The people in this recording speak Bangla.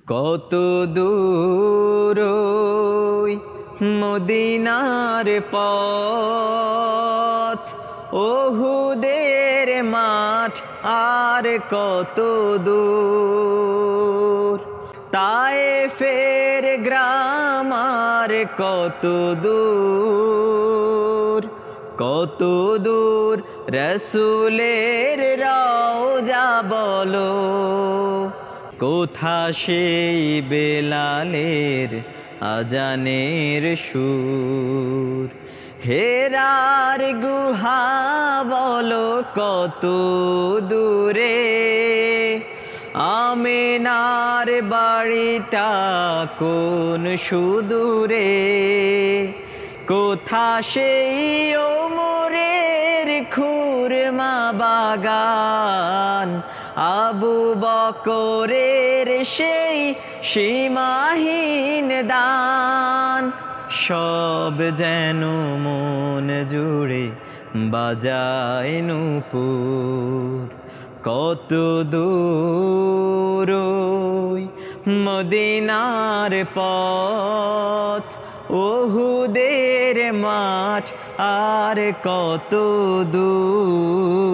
কত দূর ওই মদিনার পথ, ওহুদের মাঠ আর কত দূর, তায়েফের গ্রাম আর কত দূর, কত দূর রসুলের রওজা বলো, কোথা সেই বেলালের আজানের সুর, হেরার গুহা বলো কত দূরে, আমিনার বাড়িটা কোন সুদূরে, কোথা সেই ওমরের খুরমা বাগান, আবু বকরের সেই সীমাহীন দান, সব যেন মন জুড়ে বাজায় নূপুর, কত দূর ওই মদিনার পথ, ওহুদের মাঠ আর কত দূর।